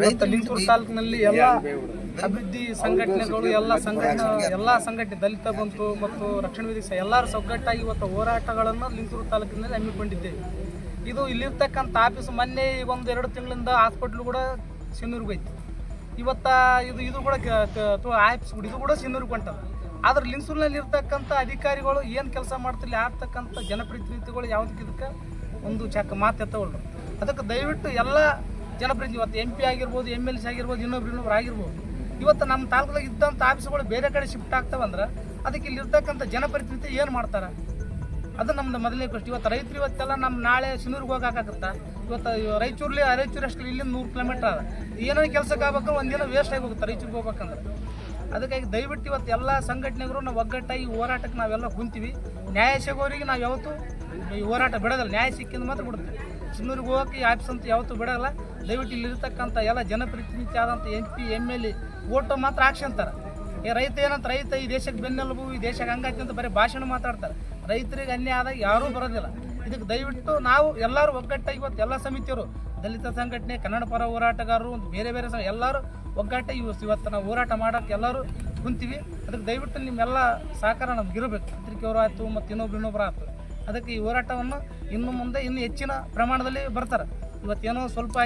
ಇವತ್ತು ಲಿಂಗಸೂರು ತಾಲೂಕಿನಲ್ಲಿ ಎಲ್ಲ ಅಭಿವೃದ್ಧಿ ಸಂಘಟನೆಗಳು ಎಲ್ಲ ಸಂಘಟನೆ ದಲಿತ ಬಂಧು ಮತ್ತು ರಕ್ಷಣಾ ವೇದಿಕೆ ಎಲ್ಲರೂ ಒಗ್ಗಟ್ಟಾಗಿ ಇವತ್ತು ಹೋರಾಟಗಳನ್ನು ಲಿಂಗಸೂರು ತಾಲೂಕಿನಲ್ಲಿ ಹಮ್ಮಿಕೊಂಡಿದ್ದೇವೆ. ಇದು ಇಲ್ಲಿರ್ತಕ್ಕಂಥ ಆಫೀಸ್ ಮೊನ್ನೆ 1-2 ತಿಂಗಳಿಂದ ಹಾಸ್ಪಿಟ್ಲ್ ಕೂಡ ಸಿನ್ನೂರಿಗೆ ಹೋಯ್ತು. ಇವತ್ತು ಇದು ಕೂಡ ಆಫೀಸ್ ಇದು ಕೂಡ ಸಿನ್ನೂರಿಗೆ ಹೊಂಟದ. ಆದ್ರೆ ಲಿಂಗಸೂರಿನಲ್ಲಿ ಇರ್ತಕ್ಕಂಥ ಅಧಿಕಾರಿಗಳು ಏನು ಕೆಲಸ ಮಾಡ್ತಿಲ್ಲ, ಆಗ್ತಕ್ಕಂಥ ಜನಪ್ರತಿನಿಧಿಗಳು ಯಾವುದಕ್ಕೆ ಒಂದು ಮಾತು ಎತ್ತವಲ್ರು. ಅದಕ್ಕೆ ದಯವಿಟ್ಟು ಎಲ್ಲ ಜನಪ್ರತಿನಿಧಿ ಇವತ್ತು MP ಆಗಿರ್ಬೋದು, MLC ಆಗಿರ್ಬೋದು, ಇನ್ನೊಬ್ರು ಆಗಿರ್ಬೋದು, ಇವತ್ತು ನಮ್ಮ ತಾಲೂಕದಾಗ ಇದ್ದಂಥ ಆಫೀಸ್ಗಳು ಬೇರೆ ಕಡೆ ಶಿಫ್ಟ್ ಆಗ್ತಾವಂದ್ರೆ ಅದಕ್ಕೆ ಇಲ್ಲಿರ್ತಕ್ಕಂಥ ಜನಪ್ರತಿನಿಧಿ ಏನು ಮಾಡ್ತಾರೆ? ಅದು ನಮ್ದು ಮೊದಲನೇ ಕ್ವಶ್ಚನ್. ಇವತ್ತು ರೈತರು ಇವತ್ತೆಲ್ಲ ನಮ್ಮ ನಾಳೆ ಸಿನ್ನೂರಿಗೆ ಹೋಗಾಕತ್ತ. ಇವತ್ತು ರಾಯಚೂರು ಅಷ್ಟು ಇಲ್ಲಿಂದ 100 ಕಿಲೋಮೀಟ್ರ್ ಅದ. ಏನೋ ಕೆಲಸಕ್ಕೆ ಆಗ್ಬೇಕು, ಒಂದಿನ ವೇಸ್ಟ್ ಆಗಿ ಹೋಗುತ್ತೆ ರಾಯಚೂರಿಗೆ ಹೋಗ್ಬೇಕಂದ್ರೆ. ಅದಕ್ಕಾಗಿ ದಯವಿಟ್ಟು ಇವತ್ತು ಎಲ್ಲ ಸಂಘಟನೆಗಳು ನಾವು ಒಗ್ಗಟ್ಟಾಗಿ ಹೋರಾಟಕ್ಕೆ ನಾವೆಲ್ಲ ಕುಂತೀವಿ. ನ್ಯಾಯ ಸಿಗೋರಿಗೆ ನಾವು ಯಾವತ್ತೂ ಈ ಹೋರಾಟ ಬಿಡೋದಲ್ಲ. ನ್ಯಾಯ ಸಿಕ್ಕಿಂದ ಮಾತ್ರ ಬಿಡುತ್ತೆ. ಸಿನ್ನೂರಿಗೆ ಹೋಗೋಕೆ ಈ ಆಫೀಸ್ ಅಂತ ಯಾವತ್ತೂ ಬಿಡೋಲ್ಲ. ದಯವಿಟ್ಟು ಇಲ್ಲಿರ್ತಕ್ಕಂಥ ಎಲ್ಲ ಜನಪ್ರತಿನಿಧಿ ಆದಂಥ MP MLA ಓಟು ಮಾತ್ರ ಹಾಕ್ಸ್ಕೊಂತಾರೆ. ರೈತ ಏನಂತ ರೈತ ಈ ದೇಶಕ್ಕೆ ಬೆನ್ನೆಲುಬು, ಈ ದೇಶಕ್ಕೆ ಹಂಗಾಯ್ತು ಅಂತ ಬರೀ ಭಾಷಣ ಮಾತಾಡ್ತಾರೆ. ರೈತರಿಗೆ ಅನ್ಯಾಯ ಆದಾಗ ಯಾರೂ ಬರೋದಿಲ್ಲ. ಇದಕ್ಕೆ ದಯವಿಟ್ಟು ನಾವು ಎಲ್ಲರೂ ಒಗ್ಗಟ್ಟಾಗಿ ಇವತ್ತು ಎಲ್ಲ ಸಮಿತಿಯವರು, ದಲಿತ ಸಂಘಟನೆ, ಕನ್ನಡ ಪರ ಹೋರಾಟಗಾರರು, ಒಂದು ಬೇರೆ ಎಲ್ಲರೂ ಒಗ್ಗಟ್ಟಾಗಿ ಇವತ್ತು ನಾವು ಹೋರಾಟ ಮಾಡೋಕ್ಕೆ ಎಲ್ಲರೂ ಕುಂತೀವಿ. ಅದಕ್ಕೆ ದಯವಿಟ್ಟು ನಿಮ್ಮೆಲ್ಲ ಸಹಕಾರ ನಮ್ಗೆ ಇರಬೇಕು. ಪತ್ರಿಕೆಯವರು ಆಯ್ತು ಮತ್ತು ಇನ್ನೊಬ್ರು ಆಯ್ತು. ಅದಕ್ಕೆ ಈ ಹೋರಾಟವನ್ನು ಇನ್ನು ಮುಂದೆ ಇನ್ನೂ ಹೆಚ್ಚಿನ ಪ್ರಮಾಣದಲ್ಲಿ ಬರ್ತಾರೆ. ಇವತ್ತೇನೋ ಸ್ವಲ್ಪ